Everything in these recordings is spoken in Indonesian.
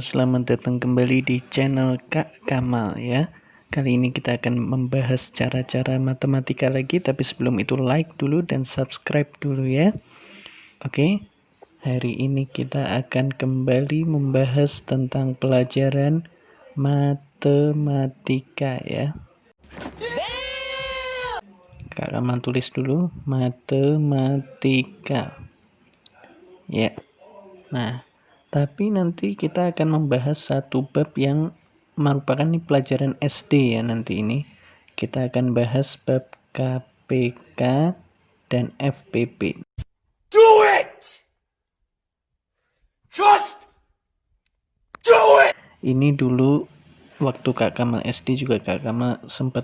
selamat datang kembali di channel Kak Kamal ya. Kali ini kita akan membahas cara-cara matematika lagi, tapi sebelum itu like dulu dan subscribe dulu ya. Oke, hari ini kita akan kembali membahas tentang pelajaran matematika ya. Kak Kamal tulis dulu, matematika. Ya, nah. Tapi nanti kita akan membahas satu bab yang merupakan pelajaran SD ya nanti ini. Kita akan bahas bab KPK dan FPP. Do it! Just do it! Ini dulu waktu Kak Kamal SD juga Kak Kamal sempat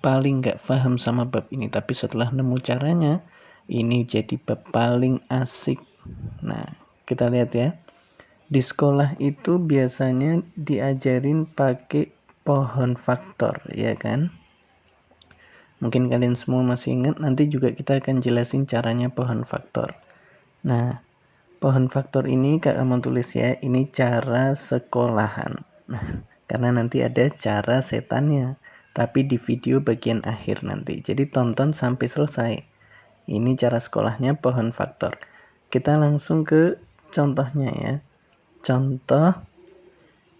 paling nggak paham sama bab ini. Tapi setelah nemu caranya, ini jadi bab paling asik. Nah, kita lihat ya. Di sekolah itu biasanya diajarin pakai pohon faktor, ya kan? Mungkin kalian semua masih ingat, nanti juga kita akan jelasin caranya pohon faktor. Nah, pohon faktor ini Kak Kamal tulis ya, ini cara sekolahan. Nah, karena nanti ada cara setannya, tapi di video bagian akhir nanti. Jadi tonton sampai selesai. Ini cara sekolahnya pohon faktor. Kita langsung ke contohnya ya. Contoh,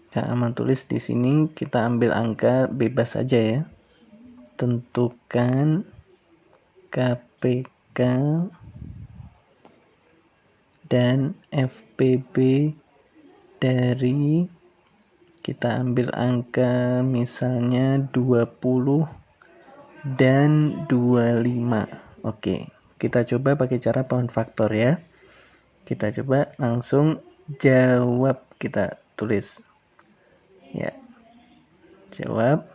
Kak Aman tulis di sini, kita ambil angka bebas saja ya. Tentukan KPK dan FPB dari, kita ambil angka misalnya 20 dan 25. Oke, kita coba pakai cara pohon faktor ya. Kita coba langsung jawab, kita tulis ya, jawab.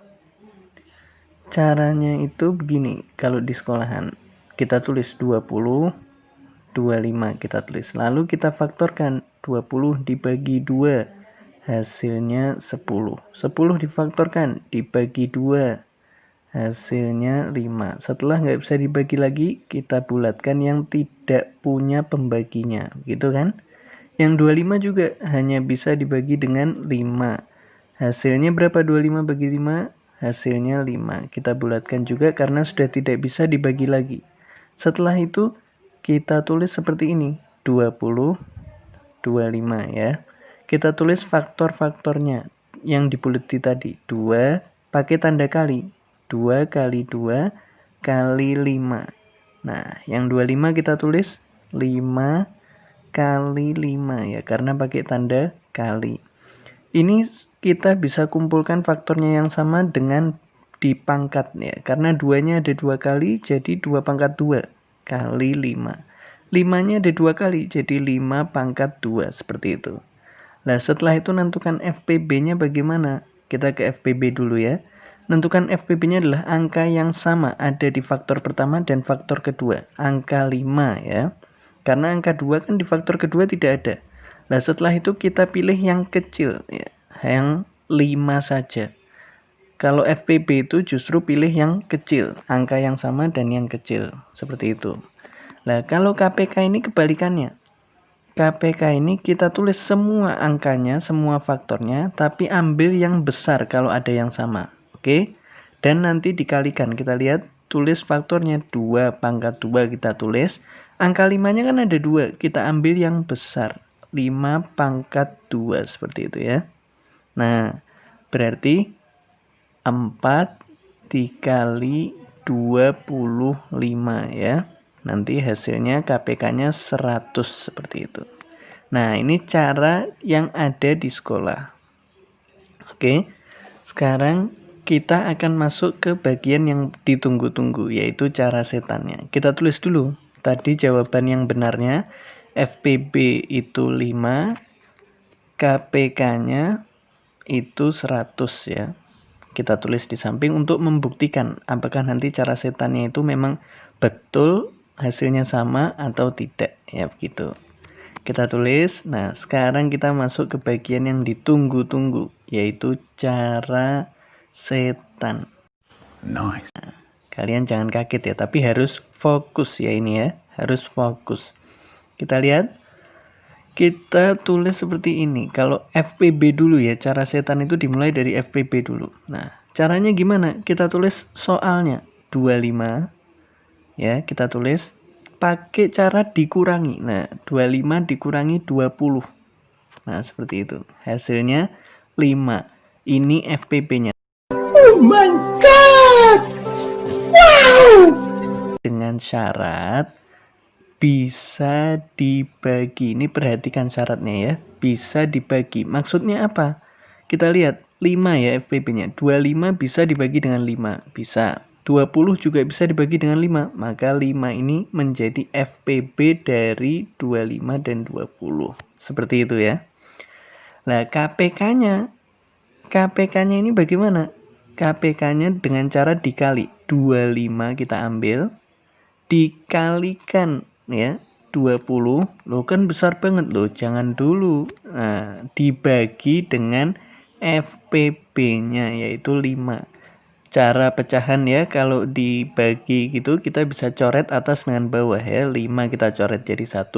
Caranya itu begini, kalau di sekolahan kita tulis 20, 25 kita tulis, lalu kita faktorkan 20 dibagi 2 hasilnya 10, 10 difaktorkan dibagi 2 hasilnya 5. Setelah nggak bisa dibagi lagi, kita bulatkan yang tidak punya pembaginya, gitu kan? Yang 25 juga hanya bisa dibagi dengan 5. Hasilnya berapa 25 bagi 5? Hasilnya 5. Kita bulatkan juga karena sudah tidak bisa dibagi lagi. Setelah itu kita tulis seperti ini. 20, 25 ya. Kita tulis faktor-faktornya yang dibulati tadi. 2 pakai tanda kali. 2 kali 2 kali 5. Nah, yang 25 kita tulis 5 kali 5 ya, karena pakai tanda kali. Ini kita bisa kumpulkan faktornya yang sama dengan dipangkat ya, karena 2-nya ada 2 kali, jadi 2 pangkat 2 kali 5. 5-nya ada 2 kali, jadi 5 pangkat 2, seperti itu. Nah, setelah itu nentukan FPB-nya bagaimana? Kita ke FPB dulu ya. Nentukan FPB-nya adalah angka yang sama ada di faktor pertama dan faktor kedua, angka 5 ya. Karena angka 2 kan di faktor kedua tidak ada. Nah, setelah itu kita pilih yang kecil ya, yang 5 saja. Kalau FPB itu justru pilih yang kecil, angka yang sama dan yang kecil, seperti itu. Nah, kalau KPK ini kebalikannya. KPK ini kita tulis semua angkanya, semua faktornya, tapi ambil yang besar kalau ada yang sama. Oke? Dan nanti dikalikan, kita lihat tulis faktornya 2 pangkat 2 kita tulis. Angka 5-nya kan ada 2, kita ambil yang besar. 5 pangkat 2 seperti itu ya. Nah, berarti 4 dikali 25 ya. Nanti hasilnya KPK-nya 100 seperti itu. Nah, ini cara yang ada di sekolah. Oke, sekarang kita akan masuk ke bagian yang ditunggu-tunggu, yaitu cara setannya. Kita tulis dulu. Tadi jawaban yang benarnya, FPB itu 5, KPK-nya itu 100 ya. Kita tulis di samping untuk membuktikan apakah nanti cara setannya itu memang betul hasilnya sama atau tidak ya, begitu. Kita tulis. Nah, sekarang kita masuk ke bagian yang ditunggu-tunggu, yaitu cara setan. Nice. Nah, kalian jangan kaget ya, tapi harus fokus ya ini ya, harus fokus. Kita lihat, Kita tulis seperti ini. Kalau FPB dulu ya, cara setan itu dimulai dari FPB dulu. Nah, caranya gimana? Kita tulis soalnya 25 ya, kita tulis pakai cara dikurangi. Nah, 25 dikurangi 20. Nah, seperti itu. Hasilnya 5. Ini FPB-nya. Oh my god! Wow! Dengan syarat bisa dibagi. Ini perhatikan syaratnya ya. Bisa dibagi. Maksudnya apa? Kita lihat 5 ya FPB-nya. 25 bisa dibagi dengan 5. Bisa. 20 juga bisa dibagi dengan 5. Maka 5 ini menjadi FPB dari 25 dan 20. Seperti itu ya. Nah, KPK-nya ini bagaimana? KPK-nya dengan cara dikali. 25 kita ambil, dikalikan ya 20. Loh kan besar banget loh, jangan dulu. Nah, dibagi dengan FPB-nya yaitu 5. Cara pecahan ya, kalau dibagi gitu kita bisa coret atas dengan bawah ya. 5 kita coret jadi 1,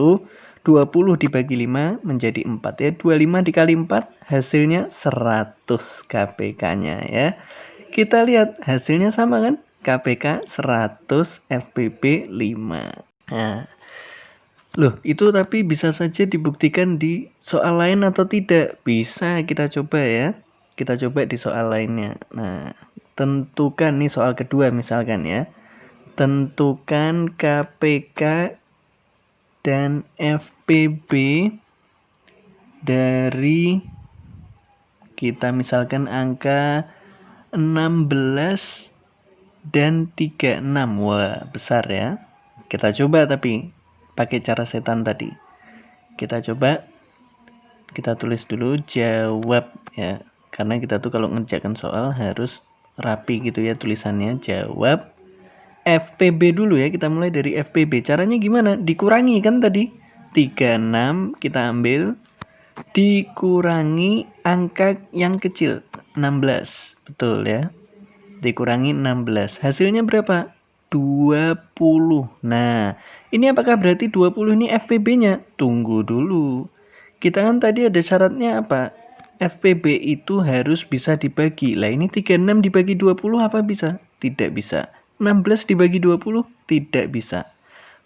20 dibagi 5 menjadi 4 ya. 25 dikali 4 hasilnya 100 KPK-nya ya. Kita lihat hasilnya sama kan? KPK 100, FPB 5. Nah, loh itu tapi bisa saja dibuktikan di soal lain atau tidak? Bisa, kita coba ya. Kita coba di soal lainnya. Nah, tentukan nih soal kedua misalkan ya. Tentukan KPK dan FPB dari kita misalkan angka 16 dan 36. Wah, besar ya. Kita coba tapi pakai cara setan tadi. Kita coba, kita tulis dulu jawab ya. Karena kita tuh kalau ngerjakan soal harus rapi gitu ya tulisannya. Jawab FPB dulu ya. Kita mulai dari FPB. Caranya gimana? Dikurangi kan tadi. 36 kita ambil, dikurangi angka yang kecil 16. Betul ya. Dikurangi 16. Hasilnya berapa? 20. Nah, ini apakah berarti 20 ini FPB-nya? Tunggu dulu. Kita kan tadi ada syaratnya apa? FPB itu harus bisa dibagi. Lah ini 36 dibagi 20 apa bisa? Tidak bisa. 16 dibagi 20? Tidak bisa.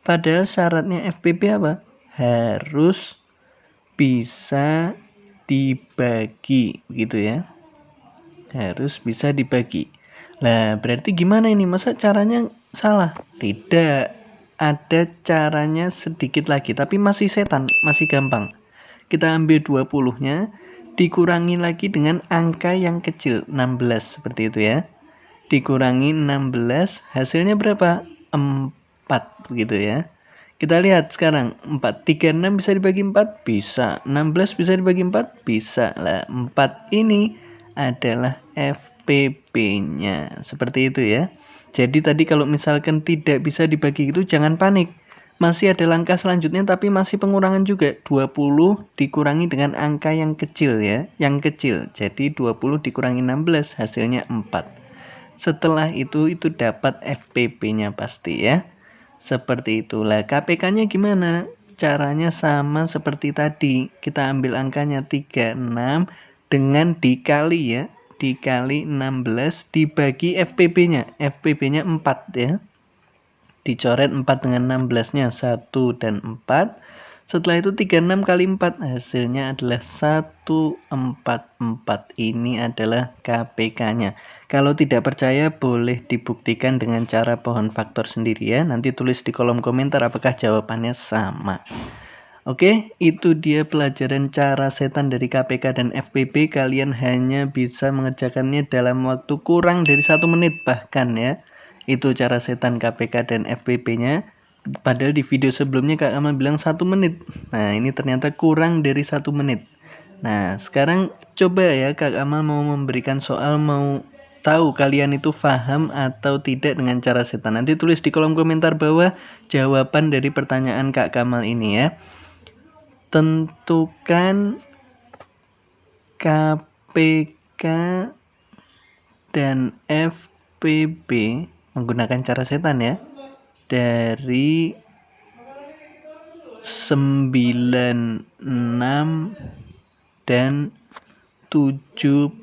Padahal syaratnya FPB apa? Harus bisa dibagi, gitu ya. Harus bisa dibagi. Lah, berarti gimana ini? Masa caranya salah? Tidak. Ada caranya sedikit lagi, tapi masih setan, masih gampang. Kita ambil 20-nya, dikurangi lagi dengan angka yang kecil, 16, seperti itu ya. Dikurangi 16, hasilnya berapa? 4, begitu ya. Kita lihat sekarang, 4, 36 bisa dibagi 4? Bisa. 16 bisa dibagi 4? Bisa. Lah, 4 ini adalah FPB-nya. Seperti itu ya. Jadi tadi kalau misalkan tidak bisa dibagi itu jangan panik. Masih ada langkah selanjutnya tapi masih pengurangan juga. 20 dikurangi dengan angka yang kecil ya. Yang kecil. Jadi 20 dikurangi 16 hasilnya 4. Setelah itu dapat FPB-nya pasti ya. Seperti itulah. KPK-nya gimana? Caranya sama seperti tadi. Kita ambil angkanya 36 dengan dikali ya. Dikali 16 dibagi FPB-nya. FPB-nya 4 ya. Dicoret 4 dengan 16-nya 1 dan 4. Setelah itu 36 kali 4 hasilnya adalah 144. Ini adalah KPK-nya. Kalau tidak percaya boleh dibuktikan dengan cara pohon faktor sendiri ya. Nanti tulis di kolom komentar apakah jawabannya sama. Oke, itu dia pelajaran cara setan dari KPK dan FPB. Kalian hanya bisa mengerjakannya dalam waktu kurang dari 1 menit bahkan ya. Itu cara setan KPK dan FPB-nya. Padahal di video sebelumnya Kak Kamal bilang 1 menit. Nah, ini ternyata kurang dari 1 menit. Nah, sekarang coba ya Kak Kamal mau memberikan soal, mau tahu kalian itu paham atau tidak dengan cara setan. Nanti tulis di kolom komentar bawah jawaban dari pertanyaan Kak Kamal ini ya. Tentukan KPK dan FPB menggunakan cara setan ya. Dari 96 dan 72.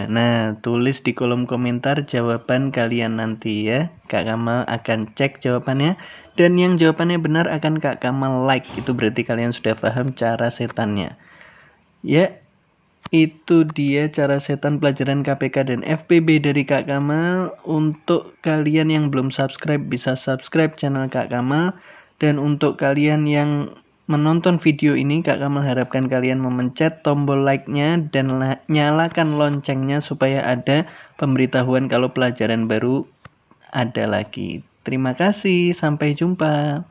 Nah, tulis di kolom komentar jawaban kalian nanti ya. Kak Kamal akan cek jawabannya, dan yang jawabannya benar akan Kak Kamal like. Itu berarti kalian sudah paham cara setannya. Ya, itu dia cara setan pelajaran KPK dan FPB dari Kak Kamal. Untuk kalian yang belum subscribe, bisa subscribe channel Kak Kamal. Dan untuk kalian yang menonton video ini, Kak Kamal harapkan kalian memencet tombol like-nya dan nyalakan loncengnya supaya ada pemberitahuan kalau pelajaran baru ada lagi. Terima kasih, sampai jumpa.